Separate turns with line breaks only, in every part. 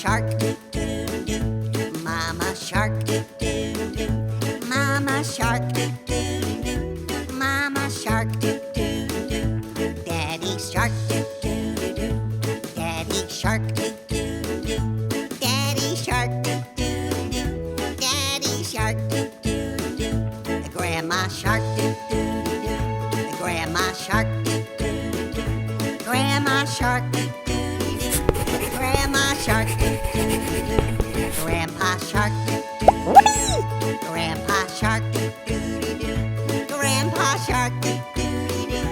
Shark, doo-doo-doo. Mama Shark, doo-doo-doo. Mama Shark, doo-doo-doo. Mama Shark, doo-doo-doo. Daddy Shark, doo-doo-doo. Daddy Shark, doo-doo-doo. Daddy Shark, doo-doo-doo. Daddy Shark, doo-doo-doo. Grandma Shark, doo-doo-doo. Grandma Shark, doo-doo-doo. Grandma Shark, doo-doo-doo. Grandma Shark, doo-doo-doo. Grandpa Shark, doo-doo-doo. Grandpa Shark, doo-doo-doo. Grandpa Shark, doo-doo-doo.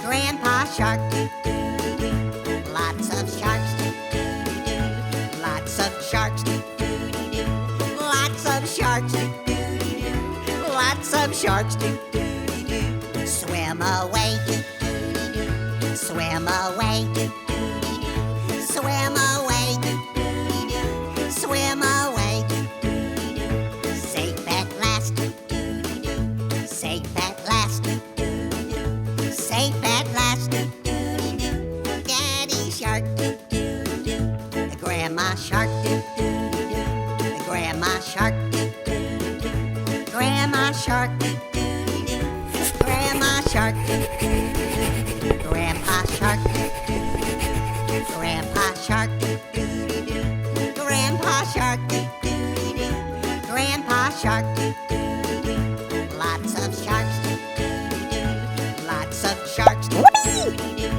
Grandpa Shark, doo-doo-doo. Lots of sharks, doo-doo-doo. Lots of sharks, doo-doo-doo. Lots of sharks, doo-doo-doo. Lots of sharks, doo-doo-doo. Swim away, doo-doo-doo. Swim away, doo-doo-doo. Swim away, doo-doo-doo. Swim away, doo-doo-doo. Safe at last, doo-doo-doo. Safe at last, doo-doo-doo. Safe at last, doo-doo-doo. Daddy Shark, doo-doo-doo. Grandma Shark, doo-doo-doo. Grandma Shark, doo-doo-doo. Grandma Shark, doo-doo-doo. Grandma Shark, doo-doo-doo. Grandpa Shark, doo-doo-doo. Grandpa Shark, doo-doo-doo. Grandpa Shark, doo-doo-doo. Grandpa Shark, doo-doo-doo. Lots of sharks, doo-doo-doo. Lots of sharks, doo-doo-doo.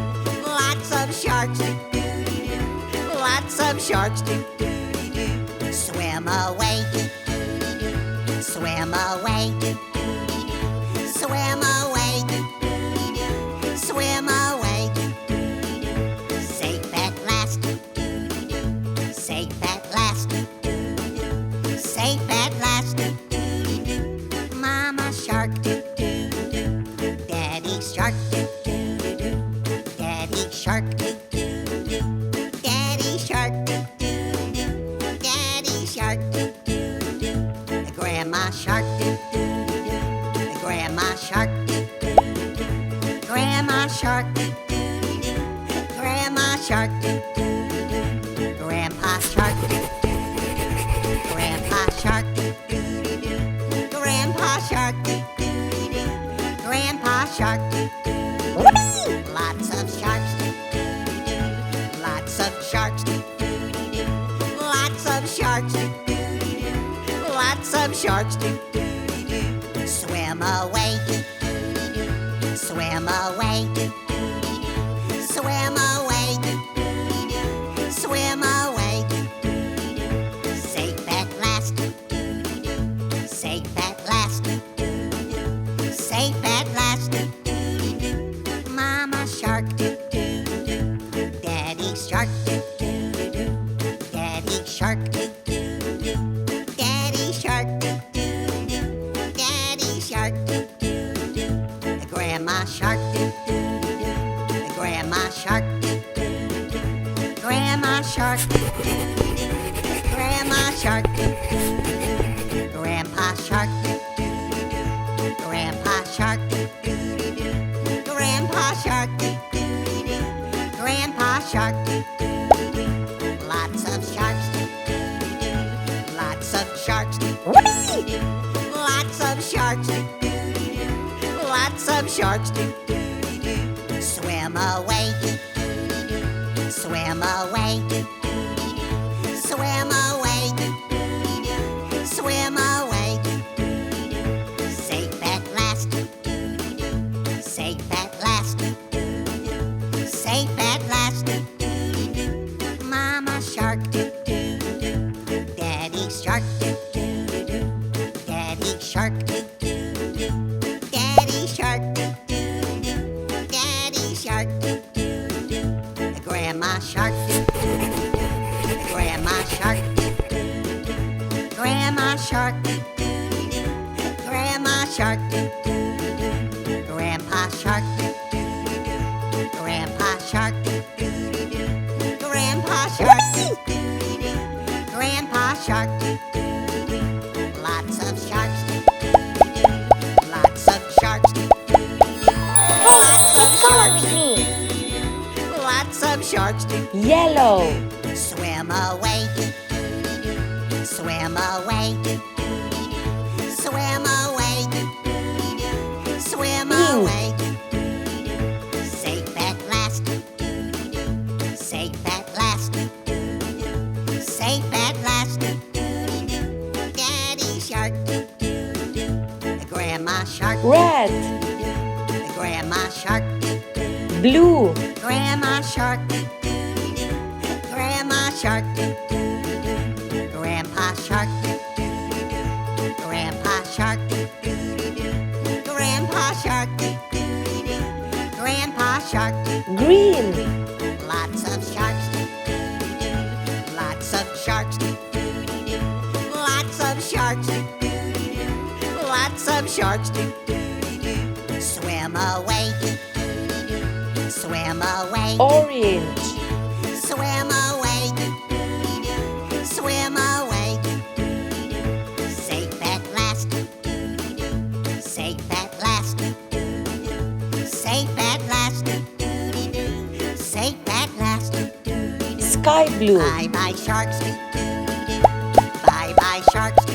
Lots of sharks, doo-doo-doo. Lots of sharks, doo-doo-doo. Swim away, doo-doo-doo. Swim away, doo-doo-doo. Swim away, doo-doo-doo. Swim away, doo-doo-doo. Safe at last, doo-doo-doo. Safe at last, doo-doo-doo. Safe at last, doo-doo-doo. Mama Shark, doo-doo-doo. Daddy Shark, doo-doo-doo. Daddy Shark, doo-doo-doo. Daddy Shark, doo-doo-doo. Daddy Shark, doo-doo-doo. Grandma Shark, doo-doo-doo. Grandma Shark, doo-doo-doo. Grandma Shark, doo-doo-doo. Grandma Shark, doo-doo-doo. Grandpa Shark, doo-doo-doo. Grandpa Shark, doo-doo-doo. Grandpa Shark, doo-doo-doo. Grandpa Shark, doo-doo-doo. Lots of sharks, doo-doo-doo. Lots of sharks, doo-doo-doo. Lots of sharks, doo-doo-doo. Lots of sharks, doo-doo-doo. Swim away, doo-doo-doo. Swim away, doo-doo-doo. Swim away, doo-doo-doo. Swim away, doo-doo-doo. Safe at last, doo-doo-doo. Safe at last, doo-doo-doo. Safe at last, doo-doo-doo. Mama Shark, doo-doo-doo. Daddy Shark, doo-doo-doo. Daddy Shark, doo-doo-doo. Daddy Shark, doo-doo-doo. Daddy Shark, doo-doo-doo. Grandma Shark, doo-doo-doo. Grandma Shark, doo-doo-doo. Grandma Shark, doo-doo-doo. Grandma Shark, doo-doo-doo. Grandpa Shark, doo-doo-doo. Grandpa Shark, doo-doo-doo. Grandpa Shark, doo-doo-doo. Grandpa Shark, doo-doo-doo. Lots of sharks, doo-doo-doo. Lots of sharks, doo-doo-doo. Lots of sharks, doo-doo-doo. Lots of sharks, doo-doo-doo. Swim away, doo-doo-doo. Swim away, doo-doo-doo. Swim away, doo-doo-doo. Swim away, doo-doo-doo. Safe at last, doo-doo-doo. Safe at last, doo-doo-doo. Safe at last, doo-doo-doo. Mama Shark, doo-doo-doo. Daddy Shark, doo-doo-doo. Daddy Shark, doo-doo-doo. Daddy Shark, doo-doo-doo. Daddy Shark, doo-doo-doo. Grandma Shark, doo-doo-doo. Grandma Shark, doo-doo-doo. Grandma Shark, doo-doo-doo. Grandma Shark, doo-doo-doo. Grandpa Shark, doo-doo-doo. Grandpa Shark, doo-doo-doo. Grandpa Shark, doo-doo-doo. Grandpa Shark, doo-doo-doo. Lots of sharks, doo-doo-doo. Lots of sharks, doo-doo-doo. Lots of sharks, doo-doo-doo. Lots of sharks, doo-doo-doo.
Yellow.
Swim away, doo-doo-doo. Swim away, swim away, swim away. Safe at last, safe at last, safe at last. Daddy Shark, Grandma Shark,
Red,
Grandma Shark,
blue,
Grandma Shark, Grandma Shark, Grandpa Shark, Grandpa Shark, Grandpa Shark, Grandpa Shark.
green,
Lots of sharks, lots of sharks, lots of sharks, lots of sharks. Swim away, swim away,
orange,
swim away, swim away. Safe at last, safe at last, safe at last, safe at last.
sky blue,
Bye bye sharks, bye bye sharks.